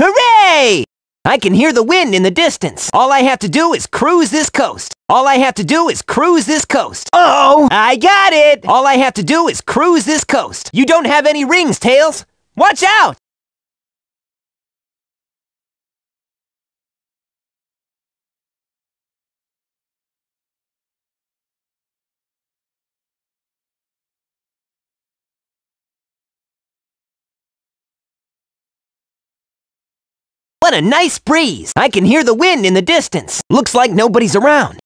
Hooray! I can hear the wind in the distance. All I have to do is cruise this coast. All I have to do is cruise this coast. Uh-oh! I got it! All I have to do is cruise this coast. You don't have any rings, Tails. Watch out! What a nice breeze! I can hear the wind in the distance. Looks like nobody's around.